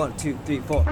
1, 2, 3, 4.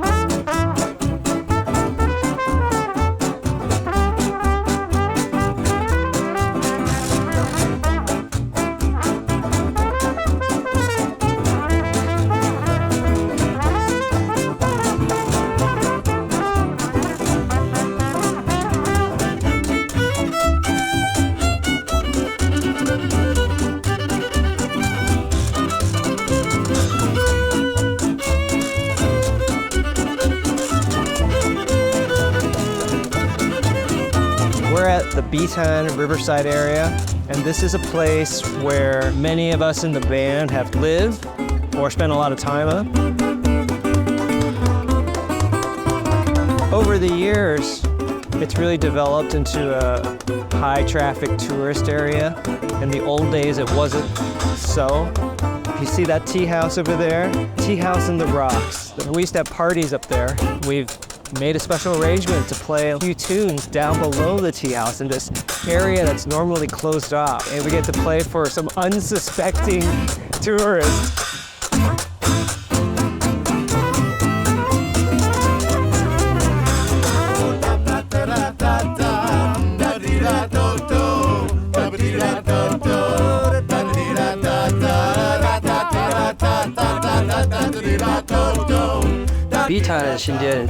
We're at the Bitan Riverside area, and this is a place where many of us in the band have lived or spent a lot of time at. Over the years, it's really developed into a high-traffic tourist area. In the old days, it wasn't so. You see that tea house over there? Tea house in the rocks. We used to have parties up there. We've made a special arrangement to play a few tunes down below the tea house in this area that's normally closed off. And we get to play for some unsuspecting tourists. Bitan and Xindian,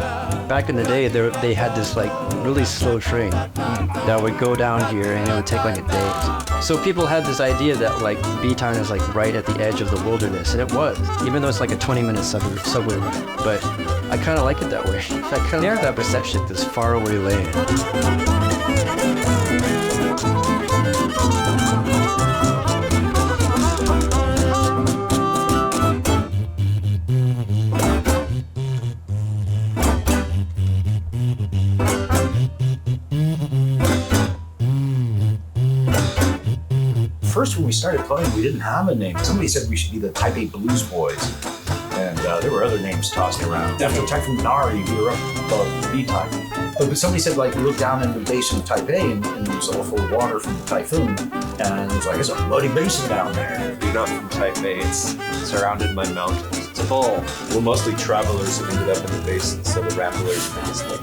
back in the day, they had this like really slow train that would go down here and it would take like a day. So people had this idea that like Bitan is like right at the edge of the wilderness, and it was, even though it's like a 20-minute subway ride. But I kind of like it that way. I kind of like that perception, this faraway land. First, when we started playing, we didn't have a name. Somebody said we should be the Taipei Blues Boys, and there were other names tossed around. After Typhoon Nari, we were up above Bitan. But somebody said, like, we looked down into the basin of Taipei, and it was all full of water from the typhoon, and it was like, it's a muddy basin down there. We're not from Taipei. It's surrounded by mountains. It's full. We're mostly travelers who ended up in the basin, so the ramblers make us look.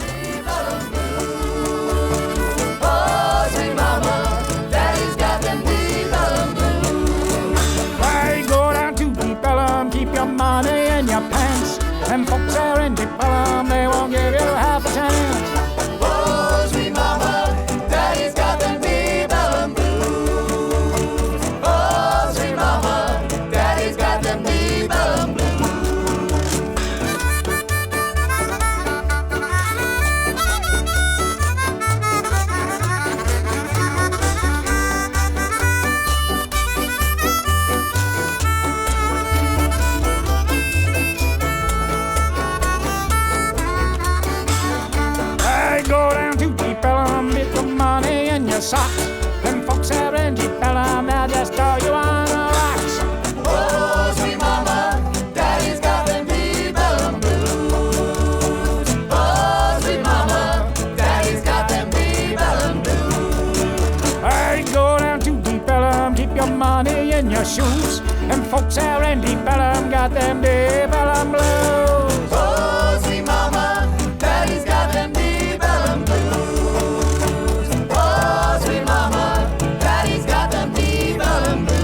Keep your money in your pants, and folks there in Deep Elem, they won't give you half a chance. Oh, sweet mama, daddy's got them Deep Elem blues. Oh, sweet mama, daddy's got them Deep Elem blues. Go down to Deep Elem, get your money in your socks. Them folks there in Deep Elem, they'll just throw you on the rocks. Oh, sweet mama, daddy's got them Deep Elem blues. Oh, sweet mama, daddy's got them Deep Elem blues. Hey, go down to Deep Elem, keep your money in your shoes. Them folks there in Deep Elem got them Deep Elem blues. Oh, sweet mama, daddy's got them Deep Elem blues. Oh, sweet mama, daddy's got them Deep Elem blues.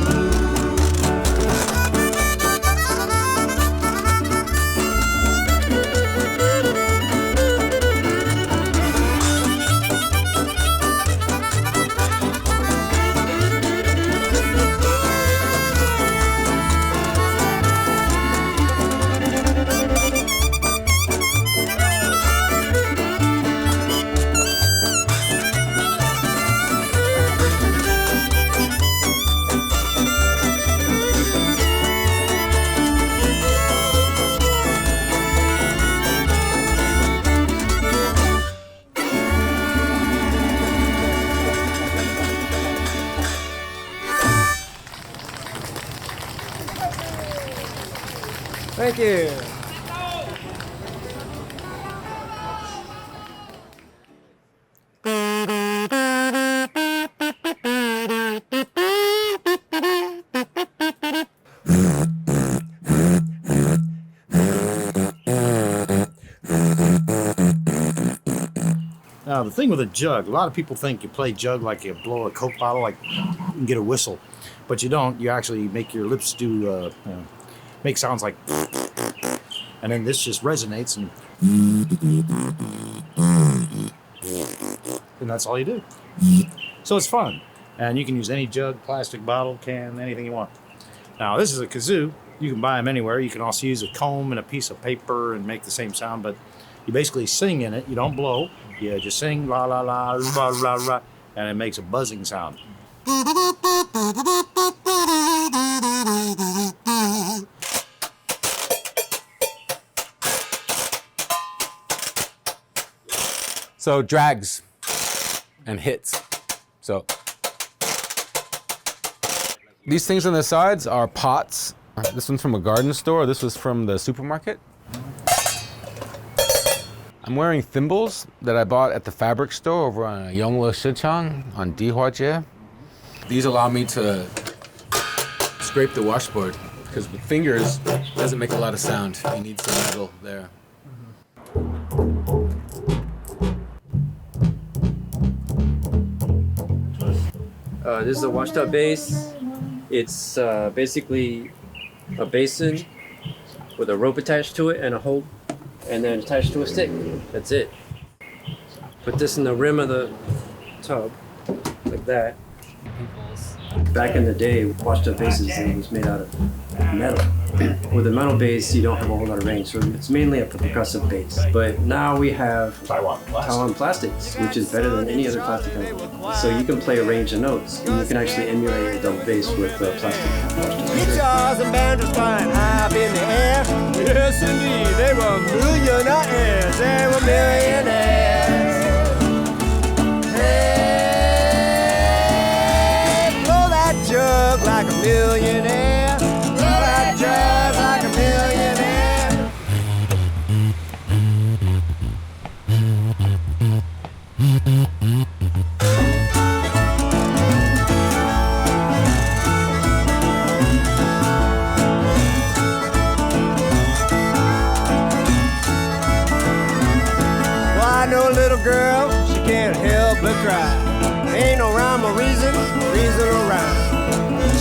Thank you. the thing with a jug, a lot of people think you play jug like you blow a Coke bottle, like you can get a whistle. But you don't. You actually make your lips do, make sounds like, and then this just resonates, and that's all you do. So it's fun. And you can use any jug, plastic bottle, can, anything you want. Now, this is a kazoo. You can buy them anywhere. You can also use a comb and a piece of paper and make the same sound, but you basically sing in it. You don't blow. You just sing la la la la la la, and it makes a buzzing sound. So drags and hits. So these things on the sides are pots. This one's from a garden store. This was from the supermarket. I'm wearing thimbles that I bought at the fabric store over on Yonglo Shichang on Dihuajie. These allow me to scrape the washboard because with fingers it doesn't make a lot of sound. You need some metal there. This is a washtub base. It's basically a basin with a rope attached to it and a hole, and then attached to a stick. That's it. Put this in the rim of the tub, like that. Back in the day, washtub bases was made out of metal. With a metal base, you don't have a whole lot of range, so it's mainly a percussive base. But now we have Taiwan plastics, which is better than any other plastic company. So you can play a range of notes, and you can actually emulate a double bass with plastic washtub. Guitars and banjos flying high up in the air. Yes, indeed, they were millionaires. They were millionaires. Hey, blow that jug like a millionaire. Blow that jug like a millionaire. Well, I know a little girl, she can't help but cry. Ain't no rhyme or reason or rhyme.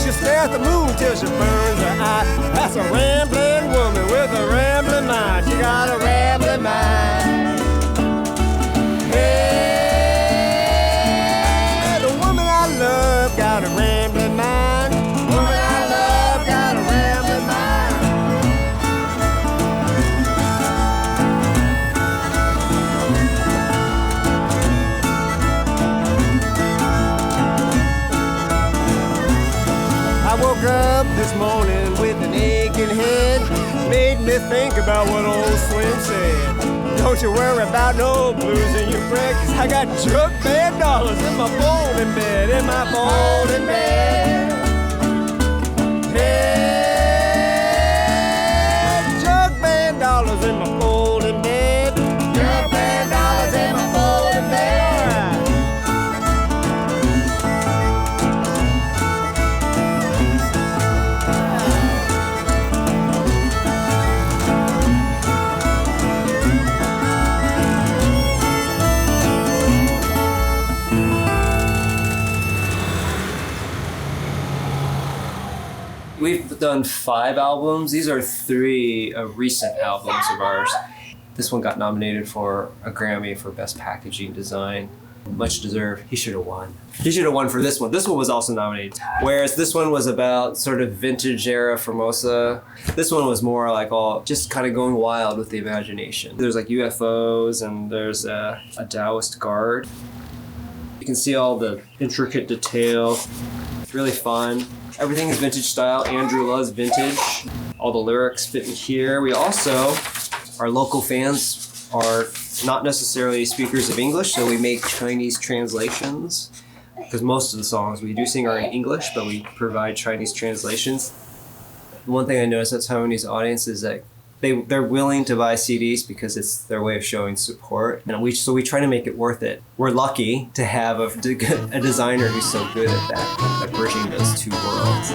She'll stare at the moon till she burns her eye. That's a rambling woman with a rambling mind. She got a rambling mind. Hey, the woman I love got a rambling mind. The woman I love got a rambling mind. I woke up this morning with an aching head. Made me think about what old Slim said. Don't you worry about no blues in your bread, 'cause I got Jug Band dollars in my folding bed, in my folding bed. Hey, Jug Band dollars in my folding bed. Jug Band dollars in my folding bed. We've done 5 albums. These are 3 recent albums of ours. This one got nominated for a Grammy for Best Packaging Design. Much deserved. He should have won. He should have won for this one. This one was also nominated. Whereas this one was about sort of vintage era Formosa. This one was more like all just kind of going wild with the imagination. There's like UFOs and there's a Taoist guard. You can see all the intricate detail. It's really fun. Everything is vintage style. Andrew loves vintage. All the lyrics fit in here. We also, our local fans are not necessarily speakers of English, so we make Chinese translations. Because most of the songs we do sing are in English, but we provide Chinese translations. One thing I noticed at Taiwanese audience is that they're willing to buy CDs because it's their way of showing support. And so we try to make it worth it. We're lucky to have a designer who's so good at that, at bridging those two worlds.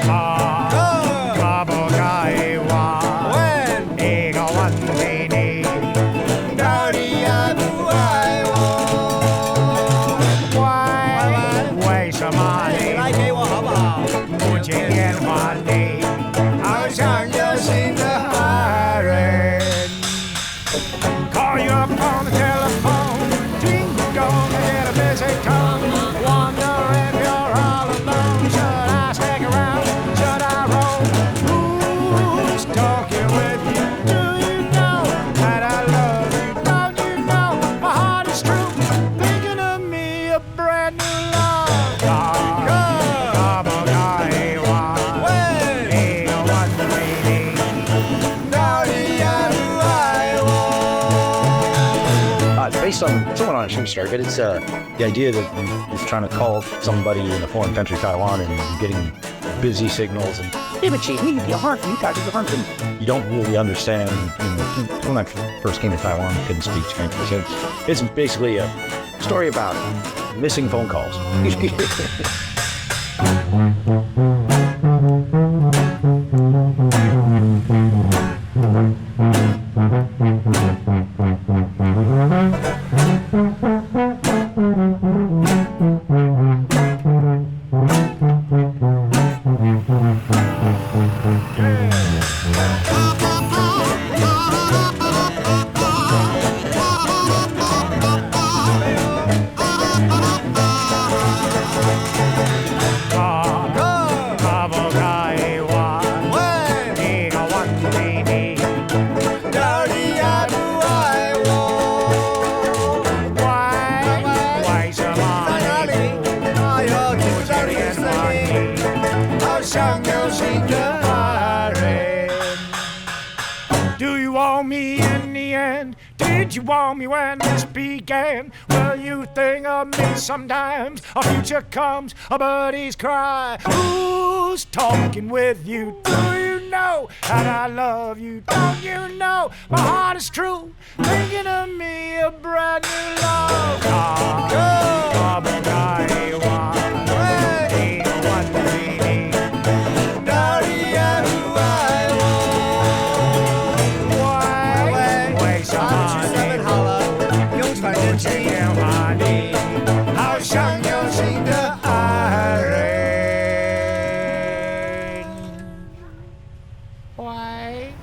Baba guy 今天换你，好像有新的爱人。Call you up on the telephone, think you're gonna get a busy call. Wonder if you're all alone. Should I stick around? Should I roll? Who's talking with you? Do you know that I love you? Don't you know my heart is true? Thinking of me, a brand new love. Come on, I want. Ain't no wonder, baby. It's based on somewhat on a true story, but it's the idea that you're trying to call somebody in a foreign country, Taiwan, and you're getting busy signals and you don't really understand. When I first came to Taiwan, I couldn't speak Chinese. So it's basically a story about missing phone calls. Do you want me in the end? Did you want me when this began? Well, you think of me sometimes. A future comes, a birdie's cry. Who's talking with you? Do you know that I love you? Don't you know my heart is true? Thinking of me, a brand new love. Come on, Taiwan. Ain't no one baby. Why?